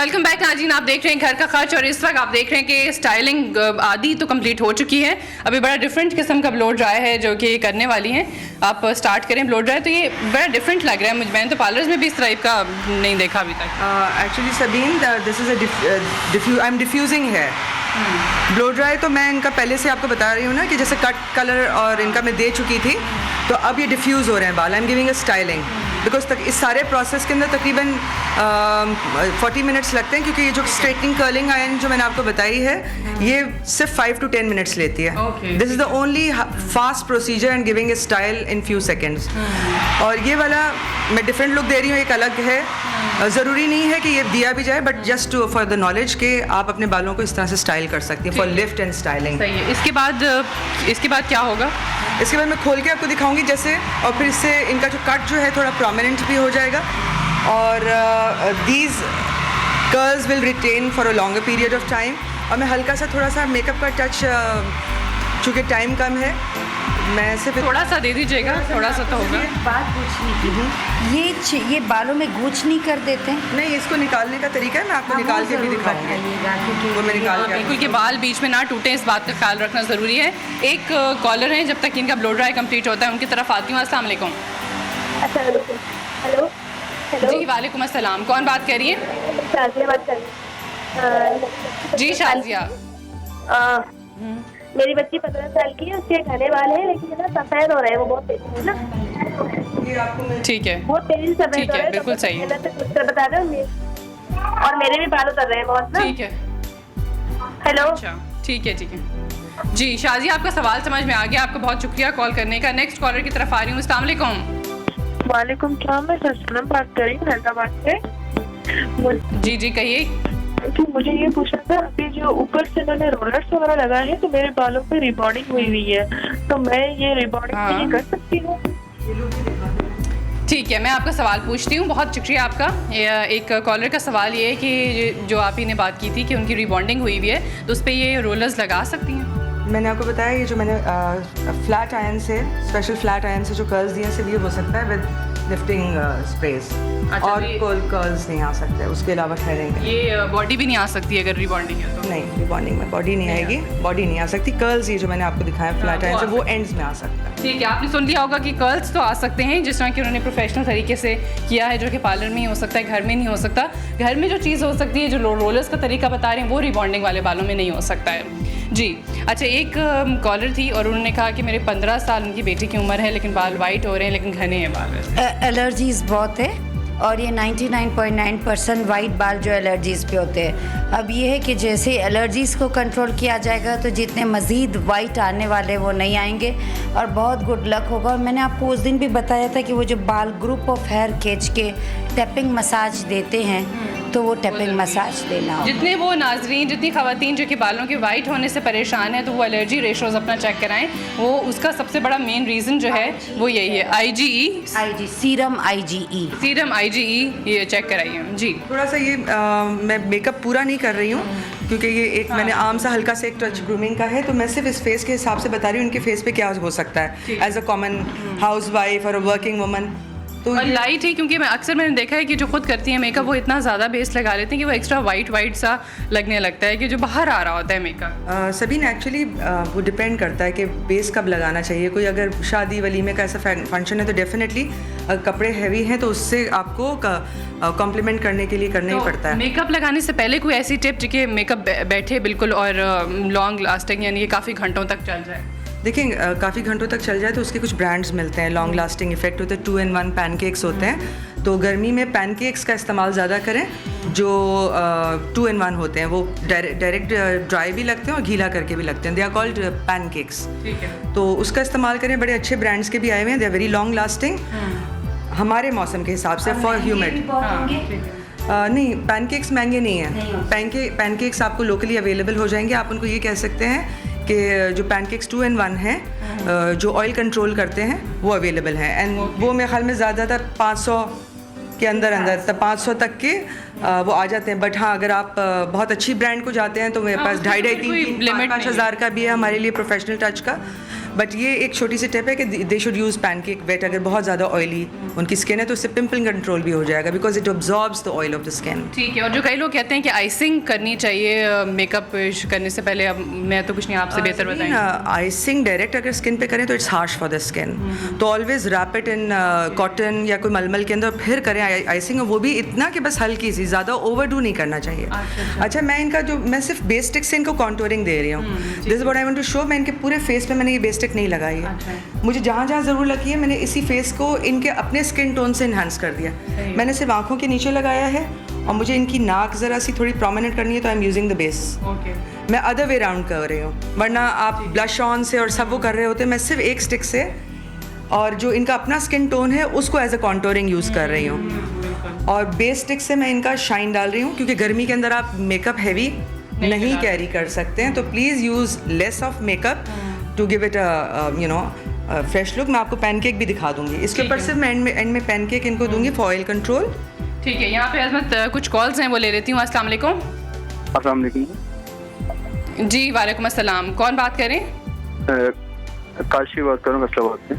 Welcome back नाज़रीन, आप देख रहे हैं घर का खर्च और इस वक्त आप देख रहे हैं कि स्टाइलिंग आधी तो कंप्लीट हो चुकी है। अभी बड़ा डिफरेंट किस्म का ब्लो ड्राई है जो कि करने वाली हैं। आप स्टार्ट करें ब्लो ड्राई, तो ये बड़ा डिफरेंट लग रहा है मुझे। मैंने तो पार्लर्स में भी इस टाइप का नहीं देखा अभी तक। Actually Sabeen, this is I am diffusing है ब्लो ड्राई। तो मैं इनका पहले से आपको बता रही हूँ ना कि जैसे कट कलर और इनका मैं दे चुकी थी, तो अब ये डिफ्यूज़ हो रहे हैं बाल। I am giving a styling because इस सारे प्रोसेस के अंदर तकरीबन 40 मिनट्स लगते हैं, क्योंकि ये जो स्ट्रेटनिंग कर्लिंग आयरन जो मैंने आपको बताई है ये सिर्फ 5 to 10 मिनट्स लेती है। This is the only fast procedure and giving a style in few seconds. और ये वाला मैं डिफरेंट लुक दे रही हूँ, एक अलग है। ज़रूरी नहीं है कि ये दिया भी जाए, but just for the knowledge के आप अपने बालों को इस तरह से स्टाइल कर सकती हैं फॉर लिफ्ट एंड स्टाइलिंग। सही है। इसके बाद क्या होगा? इसके बाद मैं खोल के आपको दिखाऊंगी जैसे, और फिर इससे इनका जो कट जो है थोड़ा प्रोमिनेंट भी हो जाएगा और these curls will retain for a longer period of time. और मैं हल्का सा थोड़ा सा मेकअप का टच, चूँकि टाइम कम है, मैं सिर्फ थोड़ा सा दे दीजिएगा, थोड़ा सा तो होगा। बात पूछनी थी, ये बालों में गूंच नहीं कर देते हैं? नहीं, इसको निकालने का तरीका है, मैं आपको निकाल के भी दिखाऊंगी। वो मैं निकाल के बिल्कुल कि बाल बीच में ना टूटे, इस बात का ख्याल रखना ज़रूरी है। एक कॉलर है, जब तक इनका ब्लो ड्राई कंप्लीट होता है उनकी तरफ आती हूँ। अस्सलाम वालेकुम। हेलो। जी वालेकुम अस्सलाम। कौन बात कर रही है? शाजिया बात कर रही हूँ। जी शाजिया। मेरी बच्ची 15 साल की है, उसके घने बाल है लेकिन ना सफ़ेद हो रहे हैं, वो बहुत तेजी है ना। ठीक है, बहुत तेजी से सफ़ेद ठीक हो रहे है, हैं। बिल्कुल सही है। बता रहे हो, और मेरे भी बाल उतर रहे हैं बहुत ना। ठीक है, हेलो। अच्छा ठीक है, ठीक है जी। शाजिया, आपका सवाल समझ में आ गया, आपका बहुत शुक्रिया कॉल करने का। नेक्स्ट कॉलर की तरफ आ रही हूँ। अस्सलाम वालेकुम। वालेकुम सलाम, मैं सनम बात कर रही हूँ हैदराबाद से। जी जी कहिए। तो मुझे ये पूछना था, अभी जो ऊपर से मैंने रोलर्स वगैरह लगाए हैं तो मेरे बालों पे रिबॉन्डिंग हुई है, तो मैं ये रिबॉन्डिंग कर सकती हूँ? ठीक है, मैं आपका सवाल पूछती हूँ। बहुत शुक्रिया आपका। एक कॉलर का सवाल ये है कि जो आप ही ने बात की थी कि उनकी रिबॉन्डिंग हुई हुई है, तो उस पर ये रोलर्स लगा सकती हैं? मैंने आपको बताया, ये जो मैंने फ्लैट आयरन से, स्पेशल फ्लैट आयरन से जो कर्ल्स दिए सिर्फ ये हो सकता है विद लिफ्टिंग स्प्रेस। अच्छा, और कर्ल्स नहीं आ सकते, उसके अलावा ठहरेंगे। ये बॉडी भी नहीं आ सकती अगर रिबॉन्डिंग है तो? नहीं, रिबॉन्डिंग में बॉडी नहीं आएगी, बॉडी नहीं आ सकती। कर्ल्स ये जो मैंने आपको दिखाया फ्लैट आयरन से, वो एंड्स में आ सकता है। ठीक है, आपने सुन लिया होगा कि कर्ल्स तो आ सकते हैं, जिस तरह कि उन्होंने प्रोफेशनल तरीके से किया है, जो कि पार्लर में ही हो सकता है, घर में नहीं हो सकता। घर में जो चीज़ हो सकती है, जो रोलर्स का तरीका बता रहे हैं, वो रिबॉन्डिंग वाले बालों में नहीं हो सकता है जी। अच्छा, एक कॉलर थी और उन्होंने कहा कि मेरे 15 साल उनकी बेटी की उम्र है, लेकिन बाल वाइट हो रहे हैं, लेकिन घने हैं बाल। एलर्जीज बहुत है और ये 99.9% वाइट बाल जो एलर्जीज़ पे होते हैं। अब ये है कि जैसे एलर्जीज़ को कंट्रोल किया जाएगा तो जितने मज़ीद वाइट आने वाले वो नहीं आएंगे और बहुत गुड लक होगा। और मैंने आपको उस दिन भी बताया था कि वो जो बाल ग्रुप ऑफ हेयर खींच के टैपिंग मसाज देते हैं, तो वो टैपिंग मसाज देना होगा। जितने वो नाजरीन, जितनी ख़वातीन जो कि बालों के वाइट होने से परेशान है, तो वो एलर्जी रेशोज़ अपना चेक कराएं। वो उसका सबसे बड़ा मेन रीज़न जो है वो यही है, IgE सीरम IgE ये चेक कराइए जी। थोड़ा सा ये मैं मेकअप पूरा नहीं कर रही हूँ, क्योंकि ये एक मैंने आम सा हल्का सा एक टच ग्रूमिंग का है, तो मैं सिर्फ इस फेस के हिसाब से बता रही हूँ इनके फेस पे क्या हो सकता है as a common housewife और वर्किंग वुमन। तो और लाइट ही, क्योंकि मैंने देखा है कि जो खुद करती हैं मेकअप, वो इतना ज़्यादा बेस लगा लेते हैं कि वो एक्स्ट्रा वाइट सा लगने लगता है कि जो बाहर आ रहा होता है मेकअप। सभी ने एक्चुअली वो डिपेंड करता है कि बेस कब लगाना चाहिए। कोई अगर शादी वलीमे का ऐसा फंक्शन है तो डेफिनेटली कपड़े हैवी हैं तो उससे आपको कॉम्प्लीमेंट करने के लिए करना ही पड़ता है। मेकअप लगाने से पहले कोई ऐसी टिप जो कि मेकअप बैठे बिल्कुल और लॉन्ग लास्टिंग, यानी ये काफ़ी घंटों तक चल जाए? देखिए, काफ़ी घंटों तक चल जाए तो उसके कुछ ब्रांड्स मिलते हैं, लॉन्ग लास्टिंग इफेक्ट होते हैं, 2-in-1 पैनकेक्स होते हैं। तो गर्मी में पैनकेक्स का इस्तेमाल ज़्यादा करें, जो 2-in-1 होते हैं। वो डायरेक्ट ड्राई भी लगते हैं और गीला करके भी लगते हैं। They are called pancakes. ठीक है, तो उसका इस्तेमाल करें। बड़े अच्छे ब्रांड्स के भी आए हुए हैं, they are very long lasting हमारे मौसम के हिसाब से फॉर ह्यूमिड। नहीं, पैनकेक्स महंगे नहीं हैं। पैनकेक्स आपको लोकली अवेलेबल हो जाएंगे। आप उनको ये कह सकते हैं कि जो पैनकेक्स 2-in-1 हैं, जो ऑयल कंट्रोल करते हैं, वो अवेलेबल हैं। एंड वो मेरे ख्याल में ज़्यादातर 500 के अंदर तब 500 तक के वो आ जाते हैं। बट हाँ, अगर आप बहुत अच्छी ब्रांड को जाते हैं तो मेरे पास 2,500-3,000 का भी है हमारे लिए प्रोफेशनल टच का। बट ये एक छोटी सी टिप है कि they should use pancake wet. अगर बहुत ज़्यादा ऑयली उनकी स्किन है तो उससे पिंपल कंट्रोल भी हो जाएगा, because it absorbs the oil of the skin. ठीक है। और जो कई लोग कहते हैं कि आइसिंग करनी चाहिए मेकअप करने से पहले, अब मैं तो कुछ नहीं, आपसे बेहतर बताएंगे। आइसिंग डायरेक्ट अगर स्किन पे करें तो it's harsh for the skin, तो always wrap it in cotton या कोई मलमल के अंदर, फिर करें आइसिंग, और वो भी इतना कि बस हल्की सी, ज़्यादा ओवरडू नहीं करना चाहिए। अच्छा, मैं इनका जो, मैं सिर्फ बेस स्टिक से इनको कॉन्टोरिंग दे रही हूँ। This is what I want to show. मैं इनके पूरे फेस पे मैंने ये बेस स्टिक नहीं लगाई है। मुझे जहाँ जहाँ ज़रूर लगी है मैंने इसी फेस को इनके अपने स्किन टोन से इन्हांस कर दिया। मैंने सिर्फ आँखों के नीचे लगाया है, और मुझे इनकी नाक ज़रा सी थोड़ी प्रोमिनेंट करनी है तो I am using the base. मैं अदर वे राउंड कर रही हूँ, वरना आप ब्लश ऑन से और सब वो कर रहे होते, मैं सिर्फ एक स्टिक से और जो इनका अपना स्किन टोन है उसको एज अ कॉन्टोरिंग यूज़ कर रही हूँ। और बेस स्टिक से मैं इनका शाइन डाल रही हूँ, क्योंकि गर्मी के अंदर आप मेकअप हैवी नहीं कैरी कर सकते हैं, तो please use less of makeup to give it you know fresh look. मैं आपको पैनकेक भी दिखा दूँगी, इसके ऊपर सिर्फ मैं एंड में पैनकेक इनको दूँगी फॉर ऑयल कंट्रोल। ठीक है। यहाँ पे अजमत कुछ कॉल्स हैं वो ले लेती हूँ। अस्सलाम वालेकुम। अस्सलाम वालेकुम जी वालेकुम अस्सलाम। कौन बात करें? काशी बात करूँ फैसलाबाद से।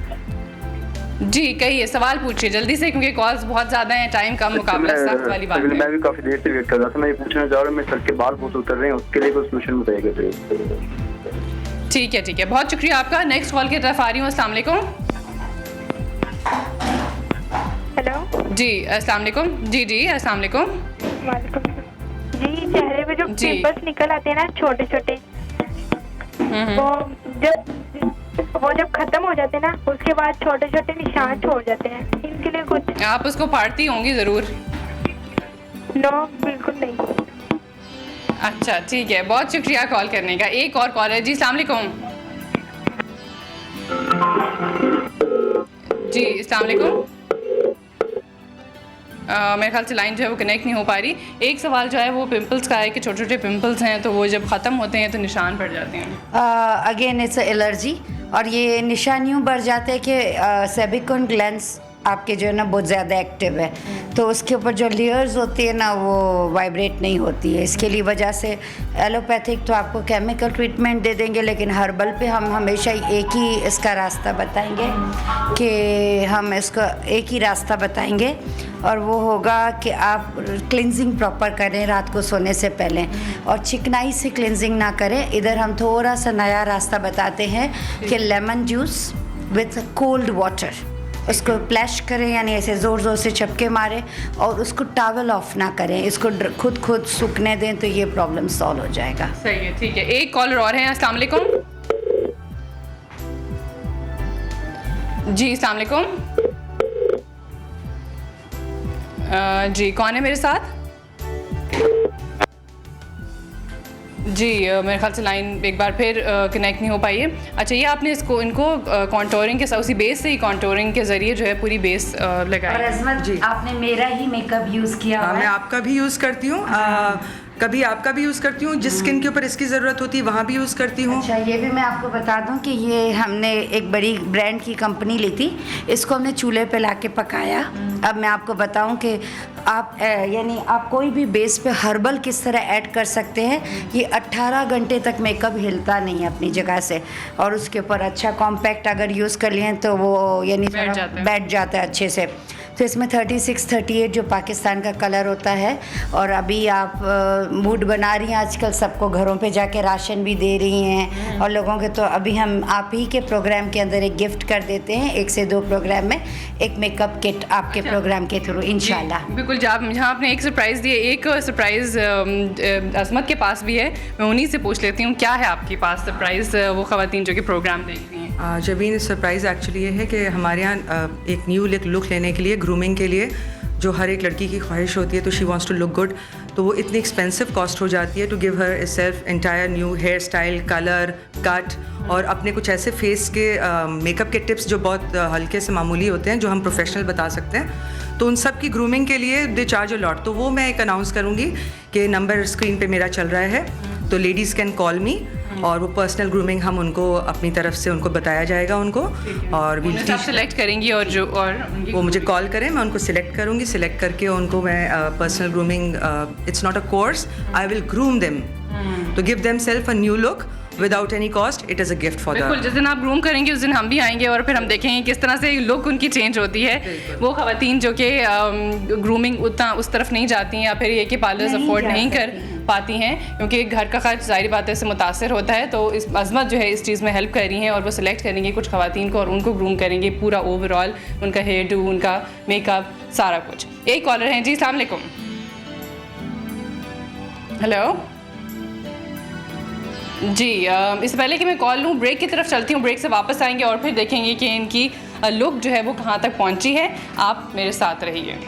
जी कहिए, सवाल पूछिए जल्दी से, क्योंकि कॉल्स बहुत ज़्यादा हैं, टाइम कम, मुकाबला सख्त वाली बात है। मैं भी काफ़ी देर से वेट कर रहा था। मैं ये पूछना चाह रहा हूँ, मेरे सर के बाल बहुत उतर रहे हैं, उसके लिए कोई सोल्यूशन बताइएगा प्लीज़। ठीक है ठीक है, बहुत शुक्रिया आपका। नेक्स्ट कॉल की तरफ आ रही हूँ। अस्सलाम वालेकुम। हेलो जी अस्सलाम वालेकुम। जी जी अस्सलाम वालेकुम। वालेकुम जी। चेहरे पे जो जी। पिंपल्स निकल आते हैं ना छोटे छोटे, वो जब खत्म हो जाते हैं ना, उसके बाद छोटे छोटे निशान छोड़ जाते हैं, इनके लिए कुछ? आप उसको फाड़ती होंगी ज़रूर। नो बिल्कुल नहीं। अच्छा ठीक है, बहुत शुक्रिया कॉल करने का। एक और कॉल है। जी अस्सलाम वालेकुम। जी अस्सलाम वालेकुम। मेरे ख्याल से लाइन जो है वो कनेक्ट नहीं हो पा रही। एक सवाल जो है वो पिंपल्स का है कि छोटे छोटे पिंपल्स हैं तो वो जब ख़त्म होते हैं तो निशान पड़ जाते हैं। अगेन इट्स एलर्जी, और ये निशान यूँ बढ़ जाते हैं कि सेबिकॉन ग्लैंड्स आपके जो है ना बहुत ज़्यादा एक्टिव है, तो उसके ऊपर जो लेयर्स होती है ना वो वाइब्रेट नहीं होती है। इसके लिए वजह से एलोपैथिक तो आपको केमिकल ट्रीटमेंट दे देंगे, लेकिन हर्बल पे हम हमेशा एक ही इसका रास्ता बताएंगे कि हम इसको एक ही रास्ता बताएंगे, और वो होगा कि आप क्लिनजिंग प्रॉपर करें रात को सोने से पहले, और चिकनाई से क्लिनजिंग ना करें। इधर हम थोड़ा सा नया रास्ता बताते हैं कि lemon juice with cold water, उसको प्लैश करें, यानी ऐसे ज़ोर ज़ोर से चपके मारें, और उसको टॉवल ऑफ ना करें, इसको खुद सूखने दें, तो ये प्रॉब्लम सॉल्व हो जाएगा। सही है, ठीक है। एक कॉलर और है। अस्सलाम वालेकुम। जी अस्सलाम वालेकुम। जी कौन है मेरे साथ? जी मेरे ख्याल से लाइन एक बार फिर कनेक्ट नहीं हो पाई है। अच्छा, ये आपने इनको कॉन्टोरिंग के साथ, उसी बेस से ही कॉन्टोरिंग के ज़रिए जो है पूरी बेस लगाई। और अजमत जी, आपने मेरा ही मेकअप यूज़ किया हुआ है। मैं आपका भी यूज़ करती हूँ, कभी आपका भी यूज़ करती हूँ, जिस स्किन के ऊपर इसकी ज़रूरत होती है वहाँ भी यूज़ करती हूँ। अच्छा, ये भी मैं आपको बता दूं कि ये हमने एक बड़ी ब्रांड की कंपनी ली थी, इसको हमने चूल्हे पे लाके पकाया। अब मैं आपको बताऊं कि आप यानी आप कोई भी बेस पे हर्बल किस तरह ऐड कर सकते हैं। ये 18 घंटे तक मेकअप हिलता नहीं है अपनी जगह से, और उसके ऊपर अच्छा कॉम्पैक्ट अगर यूज़ कर लिए तो वो यानी बैठ जाता है अच्छे से। तो इसमें 36, 38 जो पाकिस्तान का कलर होता है, और अभी आप मूड बना रही हैं, आजकल सबको घरों पे जाके राशन भी दे रही हैं और लोगों के, तो अभी हम आप ही के प्रोग्राम के अंदर एक गिफ्ट कर देते हैं, 1 से 2 प्रोग्राम में एक मेकअप किट आपके प्रोग्राम के थ्रू इंशाल्लाह। बिल्कुल, जहाँ आपने एक सरप्राइज़ दिए, एक सरप्राइज़ अजमत के पास भी है, मैं उन्हीं से पूछ लेती हूँ क्या है आपके पास सरप्राइज़ वो ख़वातीन जो कि प्रोग्राम देख रही हैं। जबीन, सरप्राइज़ एक्चुअली ये है कि हमारे यहाँ एक न्यू लुक लेने के लिए, ग्रूमिंग के लिए, जो हर एक लड़की की ख्वाहिश होती है, तो she wants to look good, तो वो इतनी एक्सपेंसिव कॉस्ट हो जाती है to give herself entire new hair style, colour, cut, और अपने कुछ ऐसे फेस के मेकअप के टिप्स जो बहुत हल्के से मामूली होते हैं, जो हम प्रोफेशनल बता सकते हैं, तो उन सब की ग्रूमिंग के लिए दे चार्ज अ लॉट। तो वो मैं एक अनाउंस करूँगी कि नंबर स्क्रीन पे मेरा चल रहा है, तो लेडीज़ कैन कॉल मी, और वो पर्सनल ग्रूमिंग हम उनको अपनी तरफ से उनको बताया जाएगा उनको, और वी सेलेक्ट करेंगी, और वो मुझे कॉल करें, मैं उनको सिलेक्ट करूँगी, सिलेक्ट करके उनको मैं personal grooming, it's not a course, I will groom them to give them self a new look, without any cost, it is a gift for बिल्कुल, जिस दिन आप ग्रूम करेंगे उस दिन हम भी आएंगे और फिर हम देखेंगे किस तरह से लुक उनकी चेंज होती है। वो ख़वातीन जो कि ग्रूमिंग उतना उस तरफ नहीं जाती हैं या फिर ये कि पार्लर्स अफोर्ड नहीं कर पाती हैं क्योंकि घर का खर्च ज़ाहिर बात है से मुतासर होता है, तो इस अज़मत जो है इस चीज़ में हेल्प कर रही हैं और वो सिलेक्ट करेंगे कुछ ख़वातीन को और उनको ग्रूम करेंगे पूरा ओवरऑल, उनका हेयर डू, उनका मेकअप, सारा कुछ। एक कॉलर हैं जी, अस्सलाम वालेकुम। हेलो जी, इससे पहले कि मैं कॉल लूँ ब्रेक की तरफ चलती हूँ, ब्रेक से वापस आएंगे और फिर देखेंगे कि इनकी लुक जो है वो कहाँ तक पहुँची है। आप मेरे साथ रहिए।